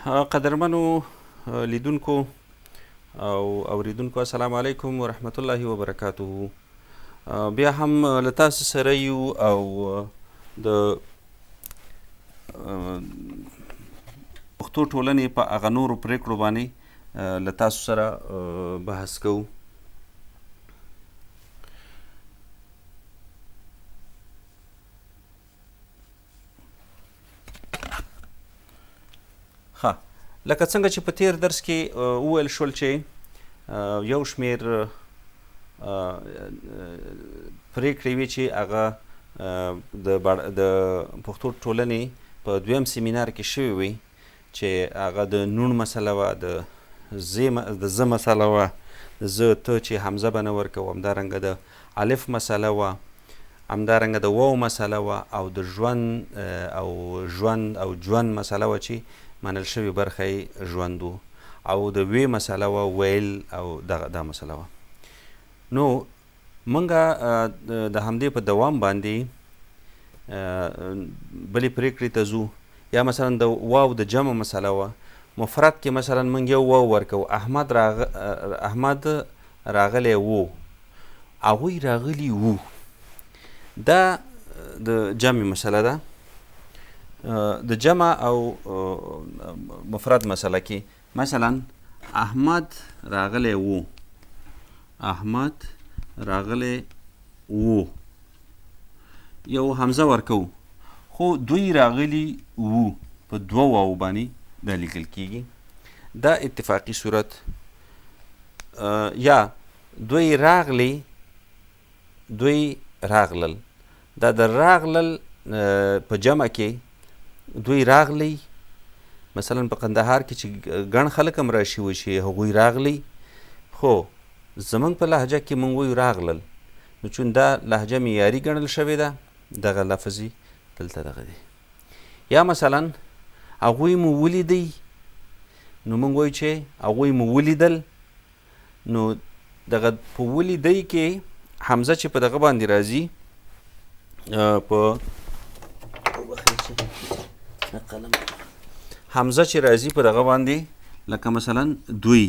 قدرمنو لیدونکو او اوریدونکو السلام علیکم ورحمت الله وبرکاته. بیا هم له تاسو سره یو او د پښتو ټولنې په هغه نورو پرېکړو باندې له تاسو سره بحث کوو. ښه، لکه څنګه چې په تیر درس کې وویل شول چې یو شمېر پرېکړې وې چې هغه د پښتو ټولنې په دویم سیمینار کې شوې وې چې هغه د نون مسله وه، د زه مسله وه، د زه ته چې حمزه به نه ورکوو، همدارنګه د الف مسله وه، همدارنګه د واو مسله وه، او د ژوند او ژوند مسله وه چې منل شوې برخه یې ژوند و، او د وې مسله وه ویل او دا مسله وه. نو موږ د همدې په دوام باندې بلې پرېکړې ته ځو. یا مثلا د واو د جمع مسله وه، مفرد کې مثلا موږ یو واو ورکوو، احمد راغلی و، هغوی راغلي وو، دا د جمع مسله ده. د جمع او مفرد مسله کې مثلا احمد راغلی و، احمد راغلی و، یو حمزه ورکو، خو دوی راغلي وو په دوه واو باندې دا لیکل کیږي. دا اتفاقی صورت. یا دوی راغلی، دوی راغلل، دا د راغلل په جمع کې دوی راغلی، مثلا په قندهار کې چې ګڼ خلک هم راشي و چې هغوی راغلی، خو زمونږ په لهجه کې مونږ وایو راغلل، نو چون دا لهجه معیاري ګڼل شوې ده، دغه لفظ دلته دغه دی. یا مثلا هغوی مو ولیدی، نو مونږ وایو چې هغوی مو ولیدل، نو دغه په ولیدی کې حمزه چې په دغه باندې راځي، په حمزه چې راځي په دغه باندې، لکه مثلا دوی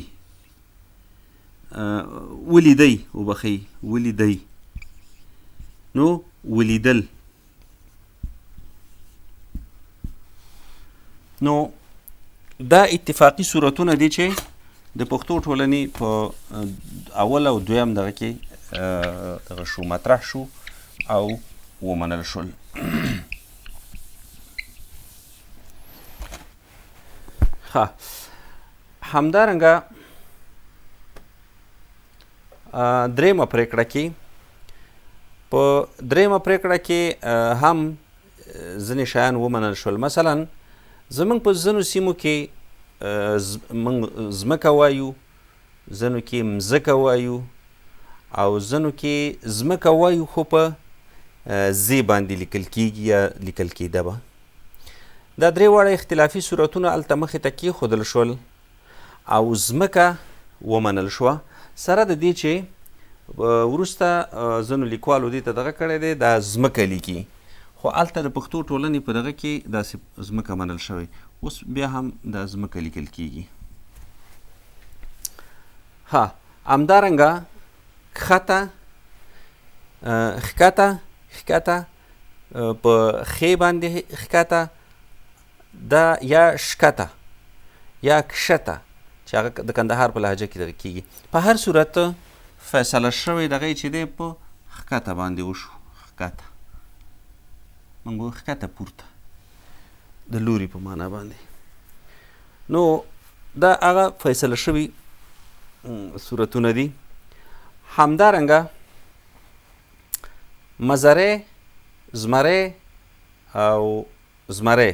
ولیدی، وبخئ ولیدی، نو ولیدل. نو دا اتفاقی صورتونه دي چې د پښتو ټولنې په اول او دویم دغه کې دغه شو، مطرح شو او ومنل شول. ها، همدارنګه درېیمه پرېکړه کې، په درېیمه پرېکړه کې هم ځینې شیان ومنل شول. مثلا زموږ په ځینو سیمو کې موږ ځمکه وایو، ځینو کې مځکه وایو، او ځینو کې ځمکه وایو خو په زی باندې لیکل کیږي یا لیکل کیده به. دا درې واړه اختلافي صورتونه هلته مخې ته کېښودل شول او ځمکه ومنل شوه، سره د دې چې وروسته ځینو لیکوالو دې ته دغه کړی دی، دا ځمکه لیکي، خو هلته د پښتو ټولنې په دغه کې داسې ځمکه منل شوی، اوس بیا هم دا ځمکه لیکل کیږي. ها، همدارنګه کښته، ښکته، ښکته په خې باندې ښکته، دا یا شکته یا کښته چې هغه د کندهار په لهجه کې دغه کیږي. په هر صورت فیصله شوی دغه چې دی په ښکته باندې وشو، ښکته، موږ وایو ښکته پورته، د لوري په معنا باندې. نو دا هغه فیصله شوي صورتونه دي. همدارنګه مزرې، زمرې او زمرې،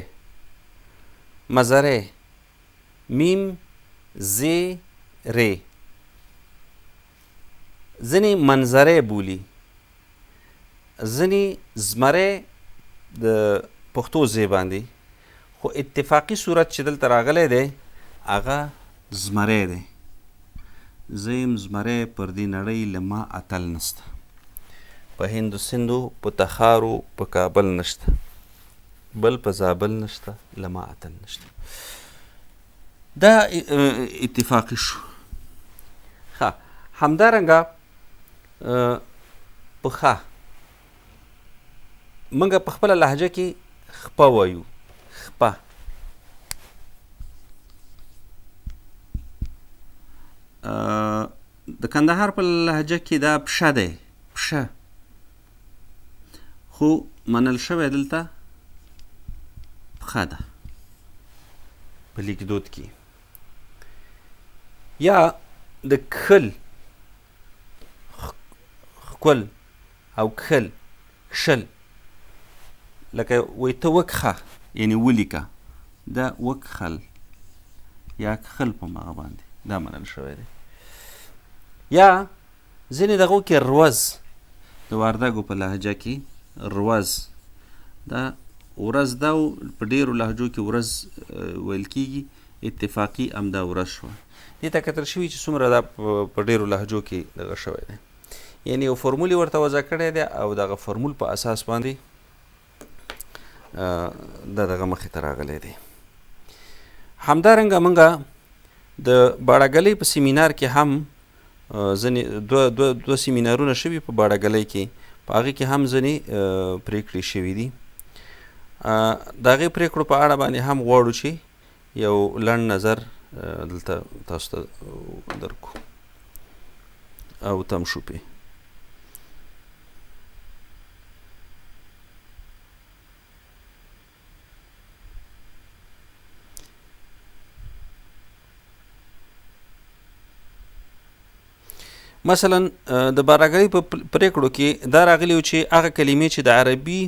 مزرې، میم، زی، ری، ځینې منظرې بولي، ځینې زمرې د پښتو زی باندې، خو اتفاقی صورت چې دلته راغلی دی هغه زمری دی. زیم زمری پر دې نړۍ له ما اتل نسته، په هندو سندو په تخارو په کابل نشته، بل په زابل نشته، له ما اتل نشته. دا اتفاقي شو. ښه همدارنګه په ښه موږ په خپله لهجه کې خپه وایو. خپه د کندهار په لهجه کې دا پشه دی، پشه، خو منل شوی دلته پښه ده په لیکدود کې. یا د کښل، ښکل او کښل، کښل، لکه وایي ته وکښه یعنې ولیکه، دا وکښل یا کښل په مغه باندې دا منل شوی دی. یا ځینې دغو کې روز، د وردګو په لهجه کې روز، دا ورځ ده او په ډېرو لهجو کې ورځ ویل کېږي، اتفاقي همدا ورځ شوه. دې ته کتل شوي چې څومره دا په ډېرو لهجو کې دغه شوی دی، یعنې یو فورمول یې ورته وضع کړی دی او دغه فورمول په اساس باندې دا دغه مخې ته راغلی دی. همدارنګه موږ د باړهګلۍ په سیمینار کې هم ځینې دوه سیمینارونه شوي په باړهګلۍ کې، په هغې کې هم ځینې پرېکړې شوي دي. د هغې پرېکړو په اړه باندې هم غواړو چې یو لنډ نظر دلته تاسو ته درکو او تم شو پې. مثلا د باړهګلۍ په پرېکړو کې دا راغلي و چې هغه کلمې چې د عربي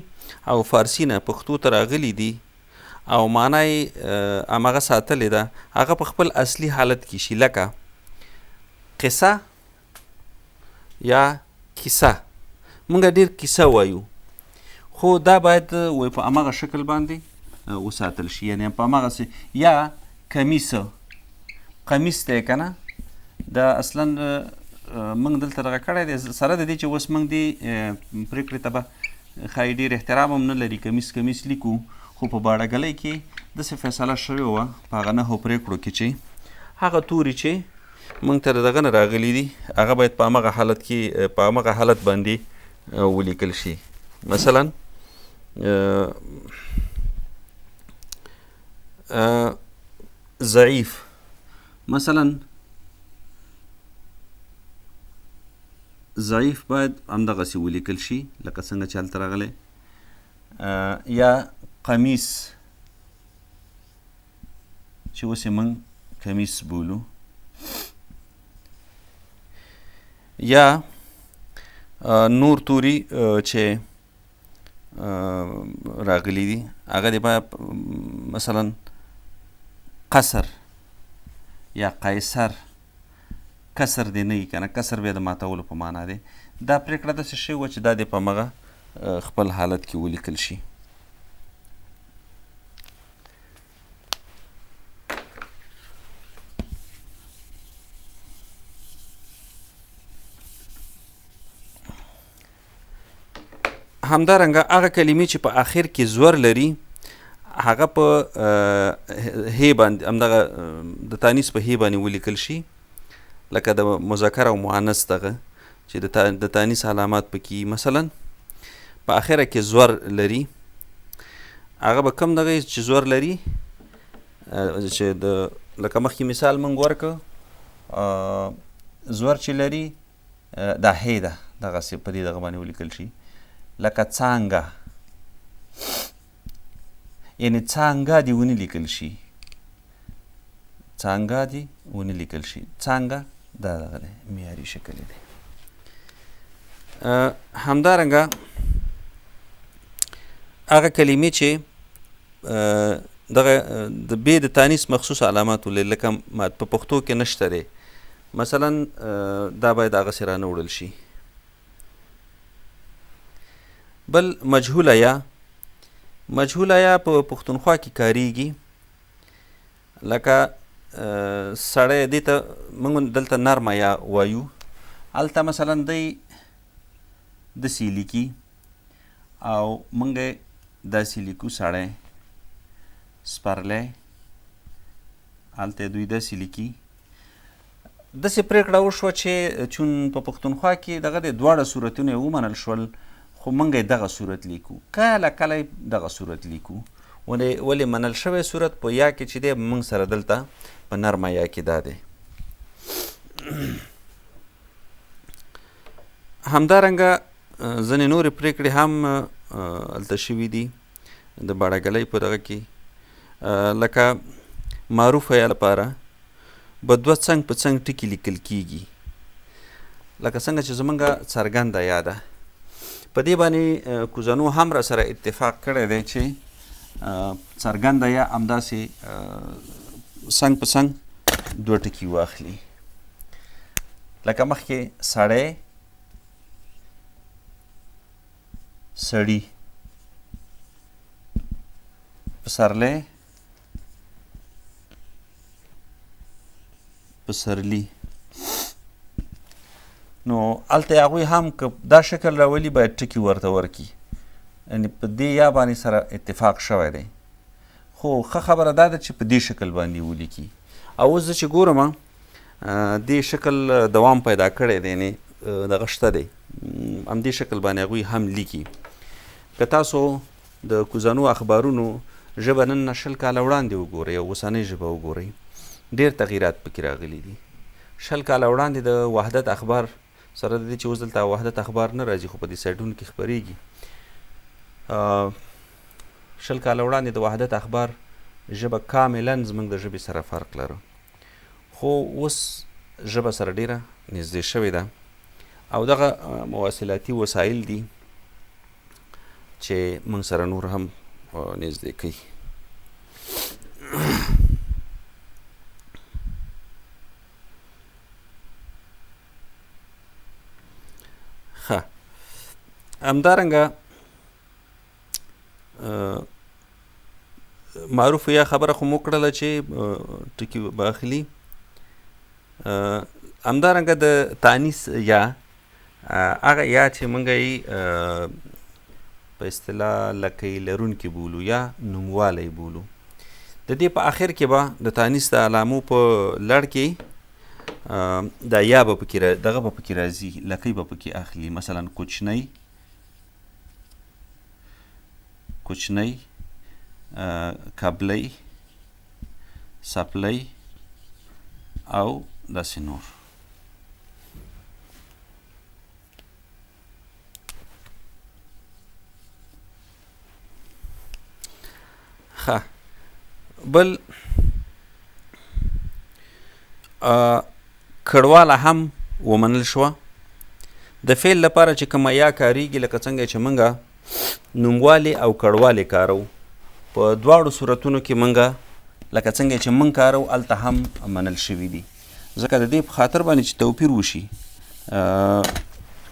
او فارسي نه پښتو ته راغلي دي او معنا یې همغه ساتلې ده، هغه په خپل اصلي حالت کې شي، لکه قصه یا کیسه. موږ ډېر کیسه وایو، خو دا باید وایي په همغه شکل باندې وساتل شي، یعنې په همغسې. یا کمیسه، قمیص دی که نه، دا اصلا موږ دلته دغه کړی دی، سره د دې چې اوس موږ دې پرېکړې ته به ښایي ډېر احترام هم نه لري، کمیس کمیس لیکو، خو په باړهګلۍ کې داسې فیصله شوې وه په هغه نهو پرېکړو کې چې هغه توري چې موږ ته د دغه نه راغلي دي هغه باید په همغه حالت کې په همغه حالت باندې ولیکل شي. مثلا ضعیف، مثلا ضعیف باید همدغسې ولیکل شي لکه څنګه چې هلته راغلی. یا قمیص چې اوس یې موږ کمیس بولو. یا نور توري چې راغلي دي هغه دې باید مثلا قصر یا قیصر، کسر دی نه وي که نه، کسر بیا د ماتولو په معنا دی. دا پرېکړه داسې شوې وه چې دا دې په همغه خپل حالت کې ولیکل شي. همدارنګه هغه کلمې چې په آخر کې زور لري هغه په هی باندې همدغه د تانیث په هی باندې ولیکل شي، لکه د مذکر او مؤنث دغه چې د تانیث علامات پکې مثلا په آخره کې زور لري، هغه به کم دغه چې زور لري چې د لکه مخکې مثال موږ ورکړ زور چې لري دا هی ده، دغسې په دې دغه باندې ولیکل شي. لکه څانګه، یعنې څانګه دې ونه لیکل شي، څانګه دې ونه لیکل شي. څانګه دا دغه دی، معیاري شکل دی. همدارنګه هغه کلمې چې دغه د بې د تانیث مخصوص علامات ولري، لکه په پښتو کې نشته دی، مثلا دا باید هغسې رانه وړل شي. بل مجهوله یا، مجهوله یا په پښتونخوا کې کاریږي، لکه سړی دې ته موږ دلته نرمه یا وایو، هلته مثلا دی داسې لیکي او موږ یې داسې لیکو، سړی، سپرلی هلته دوی داسې لیکي داسې پرېکړه وشوه چې چون په پښتونخوا کې دغه د دواړه صورتونه یې ومنل شول خو موږ یې دغه صورت لیکو کله کله یې دغه صورت لیکو ولې منل شوی صورت په یا کې چې دی موږ سره دلته په نرمه یا کې دا دی همدارنګه ځینې نورې پرېکړې هم هلته شوي دي د باړهګلۍ په دغه کې لکه معروفه یا لپاره به دوه څنګ په څنګ ټکي لیکل کیږي لکه څنګه چې زمونږ څرګنده یا ده په دې باندې کوزنو هم را سره اتفاق کړی دی چې څرګنده یا همداسې څنګ په څنګ دوه ټکي واخلي لکه مخکې سړی سړي پسرلی پسرلی نو هلته هغوی هم که دا شکل راولي باید ټکي ورته ورکړي یعنې په دې یا باندې سره اتفاق شوی دی خو ښه خبره دا ده چې په دې شکل باندې ولیکي او اوس زه چې ګورم دې شکل دوام پیدا کړی دی یعنې دغه شته دی همدې شکل باندې هغوی هم لیکي که تاسو د کوزنو اخبارونو ژبه نن نه 20 کاله وړاندې وګورئ او اوسنۍ ژبه وګورئ ډېر تغییرات پکې راغلي دي 20 کاله وړاندې د وحدت اخبار سره د دې چې اوس دلته وحدت اخبار نه راځي خو په دې سایټونو کې خپرېږي 20 کاله وړاندې د وحدت اخبار ژبه کاملا زموږ د ژبې سره فرق لره خو اوس ژبه سره ډېره نږدې شوې ده او دغه مواصلاتي وسایل دي چې موږ سره نور هم نږدې کوي ښه همدارنګه معروف یا خبره خو مو کړله چې ټکي به اخلي همدارنګه د تانیث یا هغه یا چې موږ یې په اصطلاح لکۍ لرونکي بولو یا نوموالی بولو د دې په آخر کې به د تانیث د علامو په لړ کې دا یا به پکې دغه به پکې راځي لکۍ به پکې اخلي مثلا کوچنی کوچنی کبلی سپلی او داسې نور ښه بل کړواله هم ومنل شوه د فعل لپاره چې کومه یا کاریږي لکه څنګه چې موږ نوموالی او کړوالی کارو په دواړو صورتونو کې موږ لکه څنګه چې موږ کارو هلته هم منل شوي دي ځکه د دې په خاطر باندې چې توپیر وشي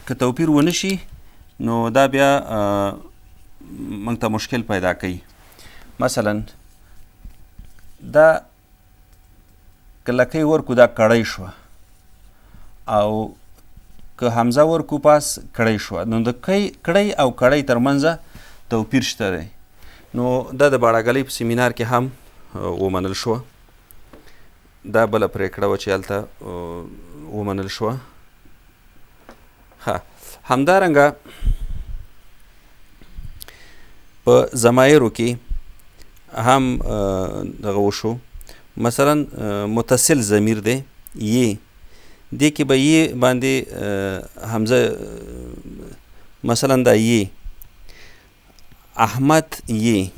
که توپیر ونه شي نو دا بیا موږ ته مشکل پیدا کوي مثلا دا که لکۍ ورکو دا کړی شوه او که حمزه ورکو پاس کړی شوه نو د کړی او کړی ترمنځه توپیر شته دی نو دا د باړهګلۍ په سیمینار کې هم ومنل شوه دا بله پرېکړه وه چې هلته ومنل شوه ښه همدارنګه په ضمایرو کې هم دغه وشو مثلا متصل ضمیر دی یې دې کې به یې باندې حمزه مثلا دا یې احمد یې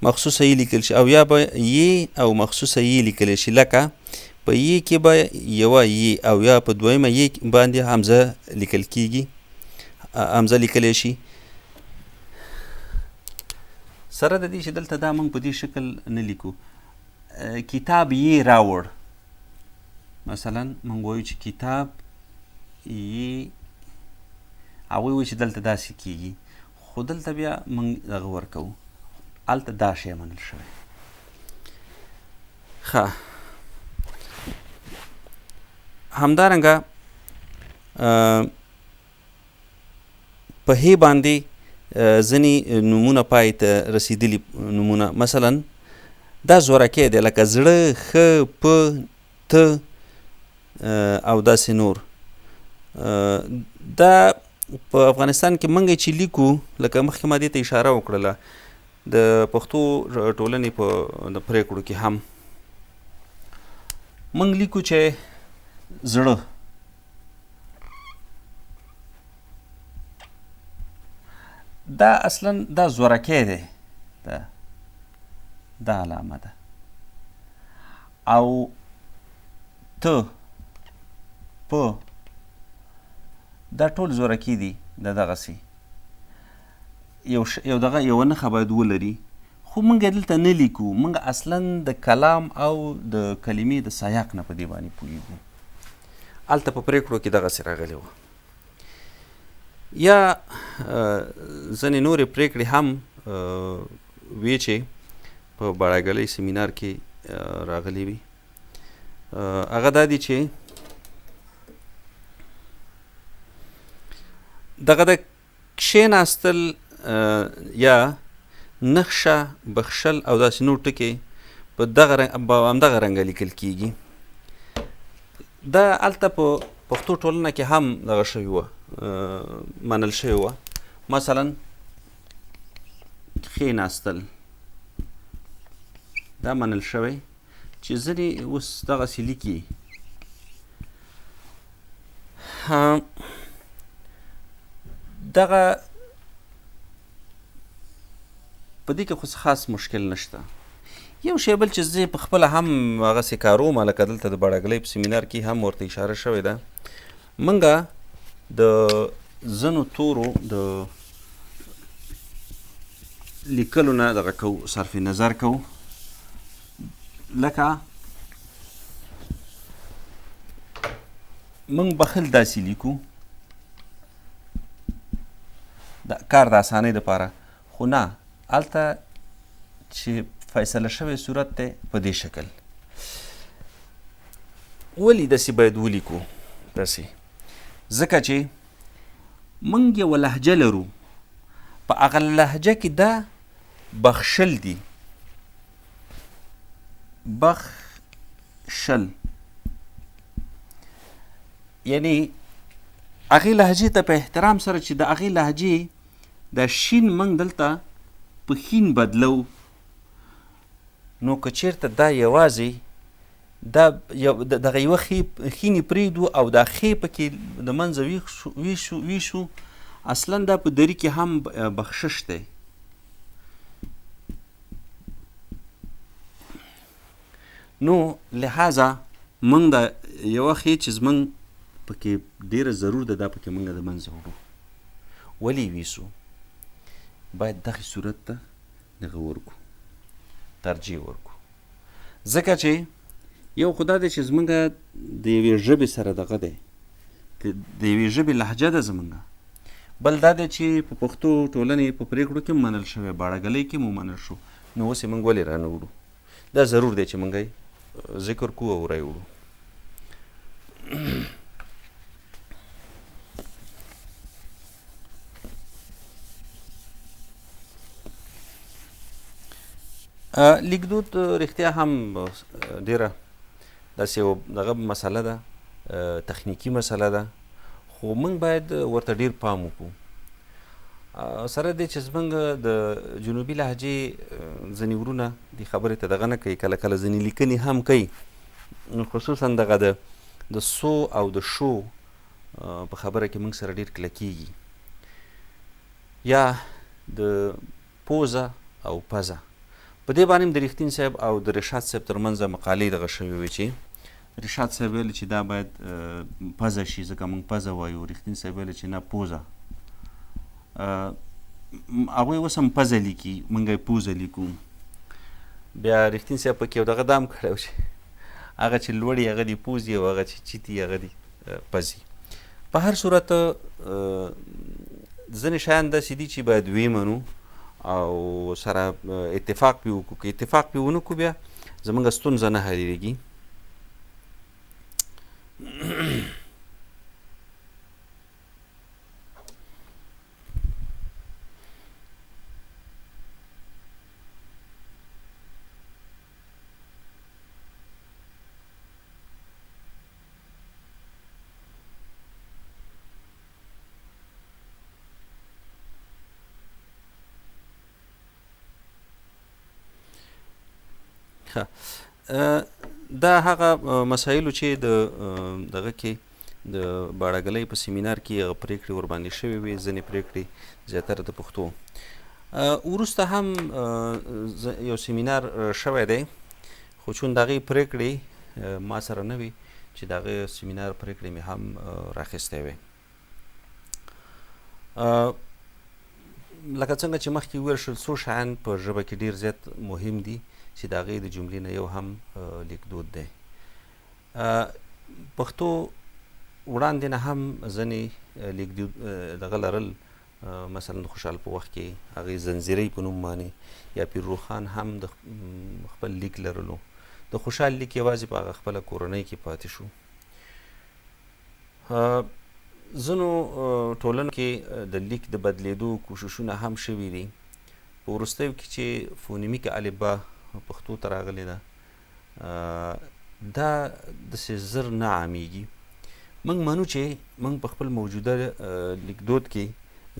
مخصوصه یې لیکل شي او یا به یې او مخصوصه یې لیکلی شي لکه په یې کې به یوه یې او یا په دویمه یې باندې حمزه لیکل کیږي حمزه لیکلی شي سره د دې چې دلته دا موږ په دې شکل نه لیکو کتاب یې راوړ مثلا موږ وایو چې کتاب یې هغوی وایي چې دلته داسې کیږي خو دلته بیا موږ دغه ورکوو هلته دا شی منل شوی ښه همدارنګه په هې باندې ځینې نومونه پای ته رسیدلي نومونه مثلا دا زورکی دی لکه زړه، ښه، په، ته او داسې نور. دا په افغانستان کې موږ چې لیکو، لکه مخکې ما دې ته اشاره وکړله، د پښتو ټولنې په د پرېکړو کې هم موږ لیکو چې زړه. دا اصلا دا زورکی دی، دا علامه ده. او ته، په، دا ټول زورکی دي. دا دغسې یو دغه یوه نښه باید ولري، خو موږ دلته نه لیکو. موږ اصلا د کلام او د کلمې د سیاق نه په دې باندې پوهېږو. هلته په پرېکړو کې دغسې راغلی وه. یا ځینې نورې پرېکړې هم وې چې په بړاګلۍ سیمینار کې راغلي وي. هغه دا دي چې دغه د کښېناستل یا نښه، بخښل او داسې نور ټکي په همدغه رنګه لیکل کېږي. دا هلته په پښتو ټولنه کې هم دغه شوي وه، منل شوې وه. مثلا کښېناستل دا منل شوی چې ځینې اوس دغسې لیکي. دغه په دې کې خو خاص مشکل نشته. یو شی بل چې زه په خپله هم هغسې کاروم، لکه دلته د بړاګلۍ په سیمینار کې هم ورته اشاره شوې ده، موږ د ځینو تورو د لیکلو نه دغه کوو، صرف نظر کوو. لکه موږ بخل داسې لیکو، د کار د اسانۍ دپاره، خو نه، هلته چې فیصله شوی صورت دی په دې شکل. ولې داسې باید ولیکو؟ داسې ځکه چې موږ یوه لهجه لرو، په هغه لهجه کې دا بخښل دي. بخښل یعنی هغې لهجې ته په احترام سره چې د هغې لهجې دا شین موږ دلته په خین بدلو، نو که چېرته دا یوازې دا دغه یوه خینې پرېږدو او دا خې پکې د منځه ویشو، اصلا دا په دري کې هم بخشش دی. نو لہذا موږ دا یوه خې چې زموږ پکې ډېره ضرور ده، دا پکې موږ د منځه وړو. ولې ویسو؟ باید دغې صورت ته دغه ورکو، ترجیح ورکو. ځکه چې یو خو دا دی چې زموږ د یوې ژبې سره دغه دی، د یوې ژبې لهجه ده زموږ. بل دا دی چې په پښتو ټولنې په پرېکړو کې منل شوی، بړاګلۍ کې مو منل شو، نو اوس یې موږ ولې رانه وړو؟ دا ضرور دی چې موږ یې ذکر کو او رای وړو. لیکدود رښتیا هم ډېره داسې یو دغه مسله ده، تخنیکي مسله ده، خو موږ باید ورته ډېر پام وکړو. سره دې چې زموږ د جنوبي لهجې ځینې ورونه دې خبرې ته دغه نه کوي، کله کله ځینې لیکنې هم کوي، خصوصا دغه د سو او د شو په خبره کې موږ سره ډېر کلکېږي. یا د پوزه او پزه، په دې باندې هم د رښتین صاحب او د رشاد صاحب ترمنځ مقالې دغه شوې وې چې رشاد صاحب ویل چې دا باید پزه شي ځکه موږ پزه وایو، رښتین صاحب ویل چې نه پوزه. هغوی اوس هم پزه لیکي، موږ یې پوزه لیکو. بیا رښتین صاحب پکې یو دغه دام کړی و چې هغه چې لوړي هغه دي پوزي او هغه چې چیتي هغه دي پزي. په هر صورت ځینې شیان داسې دي چې باید ویې منو او سره اتفاق پې وکړو. که اتفاق پې ونه کړو بیا زموږ ستونزه نه حلیږي. دا هغه مسایلو چې د دغه کې د باړهګلۍ په سیمینار کې هغه پرېکړې ورباندې شوې وې، ځینې پرېکړې زیاتره د پښتو. وروسته هم یو سیمینار شوی دی، خو چون د هغې پرېکړې ما سره نه وي چې د هغې سیمینار پرېکړې مې هم راخیستی وې. لکه څنګه چې مخکې وویل شول، څو شیان په ژبه کې ډېر زیات مهم دي چې د هغې د جملې نه یو هم لیکدود دی. پښتو وړاندې نه هم ځینې لیکدود دغه لرل، مثلا د خوشحال په وخت کې هغې زنځیرۍ په نوم باندې، یا پیر روښان هم د خپل لیک لرلو. د خوشحال لیک یوازې په هغه خپله کورنۍ کې پاتې شو. ځینو ټولنو کې د لیک د بدلیدو کوششونه هم شوي دي. په وروستیو کې چې فونیمیک الفبا پښتو ته راغلې ده، دا داسې زر نه عامېږي. موږ منو چې موږ په خپل موجوده لیکدود کې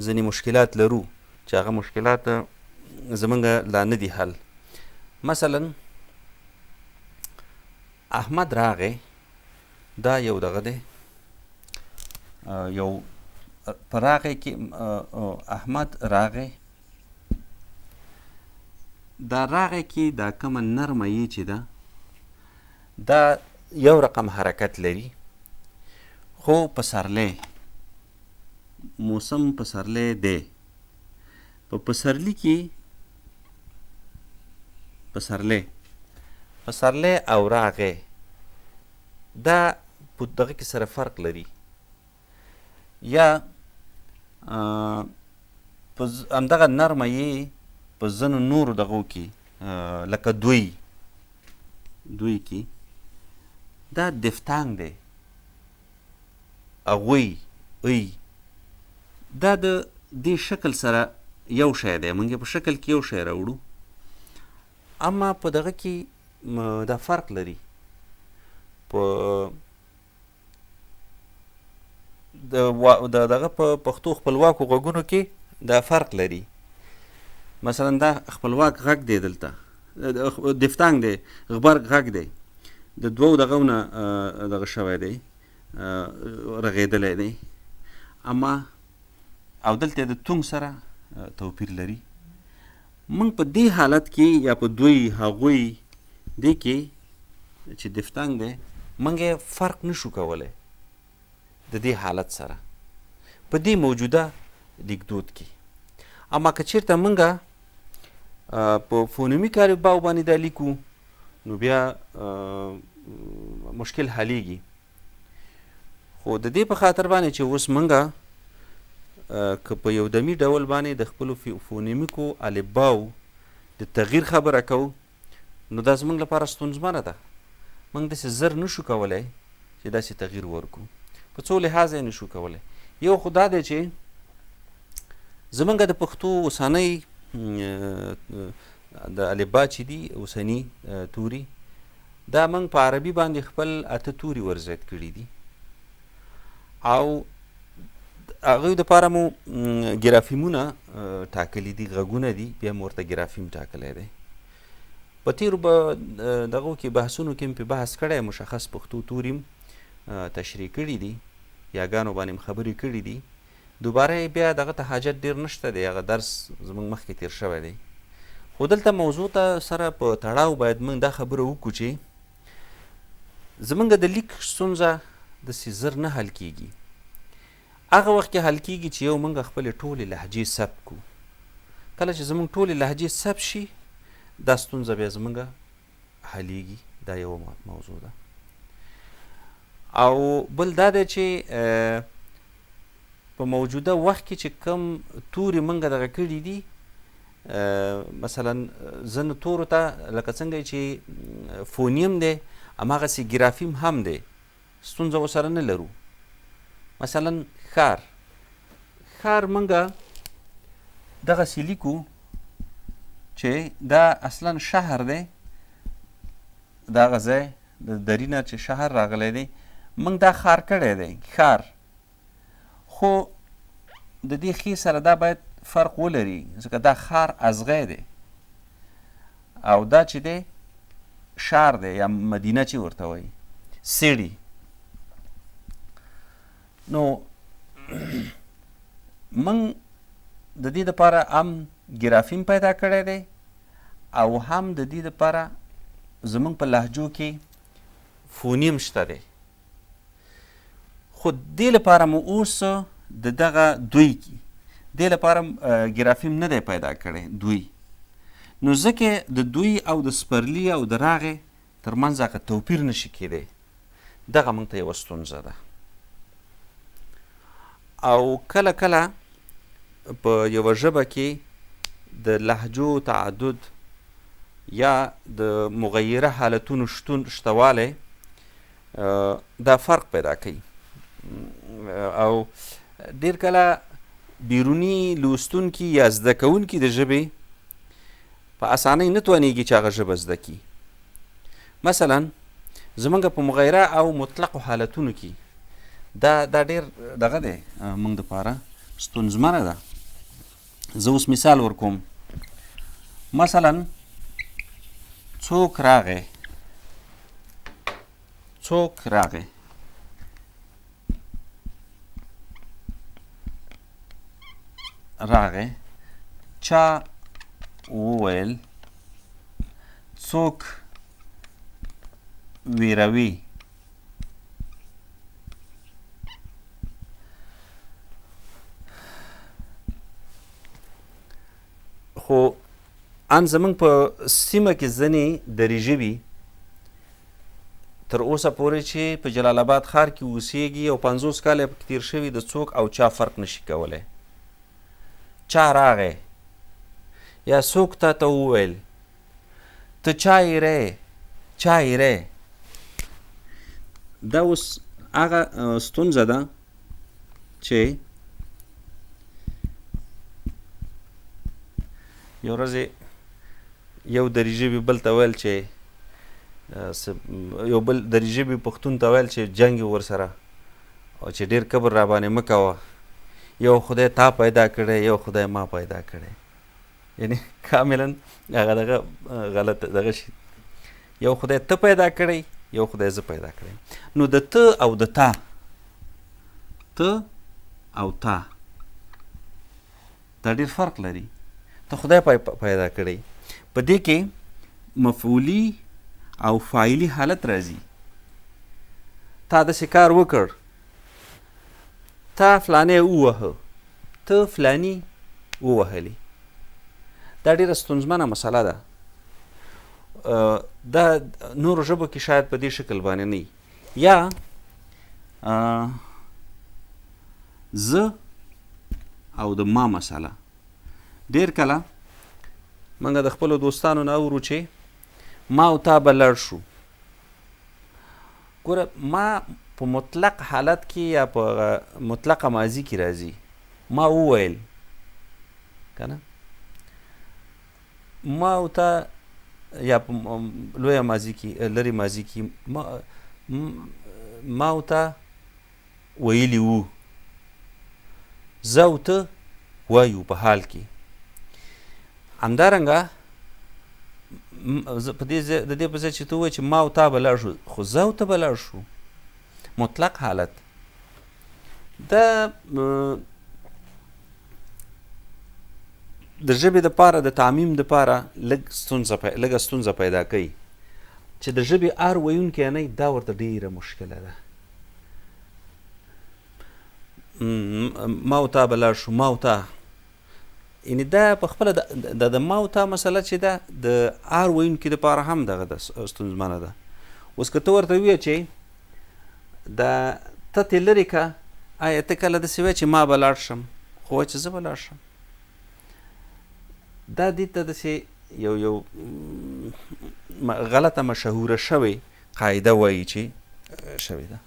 ځینې مشکلات لرو چې هغه مشکلات زموږ لا نه دي حل. مثلا احمد راغی، دا یو دغه دی، یو په راغی کې احمد راغی، دا راغی کې دا کومه نرمه یې چې ده دا یو رقم حرکت لري، خو پسرلی موسم پسرلی دی. په پسرلی کې پسرلی او راغی دا په دغه کې سره فرق لري. یا همدغه نرمه یې په ځینو نورو دغو کې لکه دوی کې دا دفتانګ دی، اغوی ای دا د دې شکل سره یو شی دی، موږ په شکل کې یو شی راوړو، اما په دغه کې دا فرق لري. په دغه په پښتو خپلواکو غږونو کې دا فرق لري. مثلا دا خپلواک غږ دی، دلته دفتانګ دی، غبرګ غږ دی، د دوو دغو نه دغه شوی دی، رغېدلی دی، اما او دلته د تونګ سره توپیر لري. موږ په دې حالت کې یا په دوی هغوی دې کې چې دفتانګ دی، موږ فرق نشو کولی د دې حالت سره په دې موجوده لیکدود کې. اما که چېرته موږ په فونیمیک الفبا باندې دا لیکو، نو بیا مشکل حلیږي. خو د دې په خاطر باندې چې اوس موږ که په یو دمي ډول باندې د خپلو فونیمیکو الفباو د تغییر خبره کوو، نو دا زموږ لپاره ستونزمنه ده. موږ داسې زر نشو کولی چې داسې تغییر ورکړو، په څو لحاظه یې نشو کولی. یو خو دا دی چې زموږ د پښتو اوسنۍ د الفبا چې دي، اوسني توري، دا موږ په عربي باندې خپل 8 توري ورزیات کړي دي، او هغوی دپاره مو ګرافیمونه ټاکلي دي، غږونه دي، بیا مو ورته ګرافیم ټاکلی دی. په تېرو دغو کې بحثونو کې مې په بحث کړی، مشخص پښتو توري تشریح کړي دي، یاګانو باندې م خبرې کړي دي. دوباره یې بیا دغه ته حاجت ډېر نشته دی، هغه درس زموږ مخکې تېر شوی دی. خو دلته موضوع ته سره په تړاو باید موږ دا خبره وکړو چې زموږ د لیک ستونزه داسې زر نه حل کېږي. هغه وخت کې حل کېږي چې یو موږ خپلې ټولې لهجې ثبت کړو. کله چې زموږ ټولې لهجې ثبت شي، دا ستونزه بیا زموږ حلیږي. دا یوه موضوع ده. او بل دا دی چې په موجوده وخت کې چې کوم توري موږ دغه کړي دي، مثلا ځینو تورو ته لکه څنګه چې فونیم دی، هماغسې ګرافیم هم دی، ستونزه ورسره نه لرو. مثلا ښار موږ دغسې لیکو چې دا اصلا شهر دی، دغه ځای د دري نه چې شهر راغلی دی، موږ دا ښار کړی دی، ښار. خو د دې ښې سره دا باید فرق ولري، ځکه دا ښار ازغی دی، او دا چې دی ښار دی یا مدینه چې ورته وایي سیړي. نو من د دې دپاره هم ګرافیم پیدا کړی دی او هم د دې دپاره زمونږ په لهجو کې فونیم شته دی. خو دې لپاره مو اوس د دغه دوی دې لپاره ګرافیم نه دی پیدا کړی دوی. نو ځکه د دوی او د سپرلي او د راغې ترمنځ هغه توپیر نشي کېدی. دغه موږ ته یوه ستونزه ده. او کله کله په یوه ژبه کې د لهجو تعدد یا د مغیره حالتونو شتوالی دا فرق پیدا کوي. او ډېر کله بیروني لوستونکي یا زده کوونکي د ژبې په اسانۍ نه توانېږي چې هغه ژبه زده کړي. مثلا زمونږ په مغیره او مطلقو حالتونو کې دا ډېر دغه دی موږ دپاره ستونزمنه ده. زه اوس مثال ورکوم. مثلا څوک راغی، څوک راغی، راغی، چا وویل، څوک ویروي، خو ان زمونږ په سیمه کې ځینې دري ژبې تر اوسه پورې چې په جلال آباد ښار کې اوسېږي او 50 کاله پکې تېر شوي د څوک او چا فرق نشي کولی. چا راغی یا څوک تا ته وویل ته چای ری، چای ری. دا اوس هغه ستونزه ده چې یو ورځ یو دري ژبې بل ته ویل چې یو بل دري ژبې پښتون ته ویل چې جنګ یې ورسره او چې ډېر کبر را باندې مه کوه، یو خدای تا پیدا کړی، یو خدای ما پیدا کړی. یعنی کاملا هغه دغه غلط دغه شي، یو خدای ته پیدا کړی، یو خدای زه پیدا کړی. نو د ته او د تا، ته او تا دا ډېر فرق لري. ته خدای پیدا کړی، په دې کې مفعولي او فاعلي حالت راځي. تا داسې کار وکړ، تا فلانی ووهه، ته فلانی ووهلی. دا ډېره ستونزمنه مسله ده. دا نورو ژبو کې شاید په دې شکل باندې نه وي. یا زه او د ما مسله. ډېر کله موږ د خپلو دوستانو نه اورو چې ما او تا به لړ شو. ګوره ما په مطلق حالت کې یا په مطلقه ماضي کې راځي. ما وویل که نه، ما او تا یا په لویه ماضي کې لرې ماضي کې ما او تا ویلي وو، زه او ته وایو په حال کې. همدارنګه د دې په ځای چې ته ووایې چې ما او تا به لاړ شو، خو زه او ته به لاړ شو، مطلق حالت. دا د ژبې دپاره د تعمیم دپاره لږه ستونزه پیدا کوي چې د ژبې هر ویونکی نه دا ورته ډېره مشکله ده. ما او تا به لاړ شو، ما او تا، یعنې دا په خپله د ما او تا مسله چې ده د هر ویونکي دپاره هم دغه ده ستونزمنه ده. اوس که ته ورته ووایې چې دا ته تې لرې که، آیا ته کله داسې وایې چې ما به لاړ شم، خو وایه چې زه به لاړ شم. دا دې ته داسې یو غلطه مشهوره شوې قاعده وایي چې شوې ده.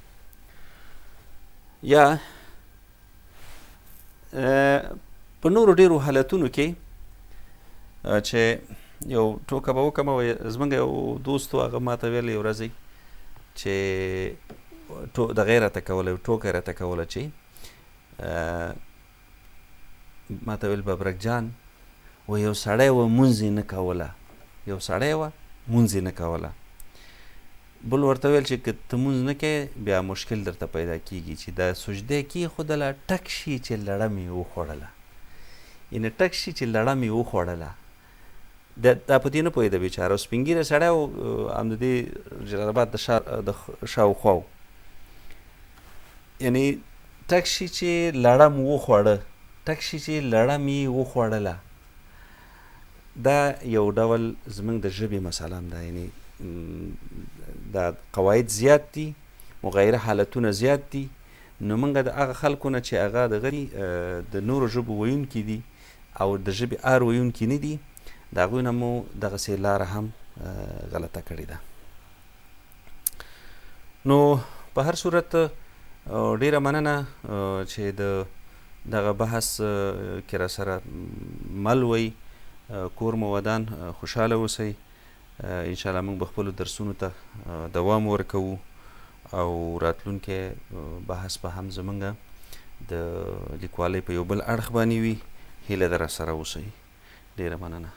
یا په نورو ډېرو حالتونو کې چې یو ټوکه به وکړم، زموږ یو دوست و، هغه ما ته ویل یو ورځ چې دغه یې راته کوله، ټوکه یې راته کوله چې ما ته ویل ببرک جان و یو سړی و مونځ یې نه کوله، یو سړی و مونځ یې نه کوله. بل ورته ویل چې که ته مونځ نه کوې بیا مشکل درته پیدا کېږي چې دا سجده یې کېښودله ټک شي چې لړه مې وخوړله، یعنې ټک شي چې لړه مې وخوړله. دا په دې نه پوهېده بېچاره، سپین ږیری سړی و، هم د دې جلال آباد د شاوخوا و، یعنې ټک شي چې لړه مې وخوړه، ټک شي چې لړه مې وخوړله. دا یو ډول زموږ د ژبې مسله هم ده، یعنې دا قواعد زیات دي، مغایره حالتونه زیات دي. نو موږ د هغه خلکو نه چې هغه دغه د نورو ژبو ویونکي دي او د ژبې ار ویونکي نه دي، د هغوی نه مو دغسې لاره هم غلطه کړې ده. نو په هر صورت ډیره مننه چې دغه بحث کې را سره مل وئ. کور مو ودان، خوشحاله اوسئ. انشاءالله موږ به خپلو درسونو ته دوام ورکوو او راتلونکی بحث به هم زموږ د لیکوالۍ په یو بل اړخ باندې وي. هیله ده را سره اوسئ. ډیره مننه.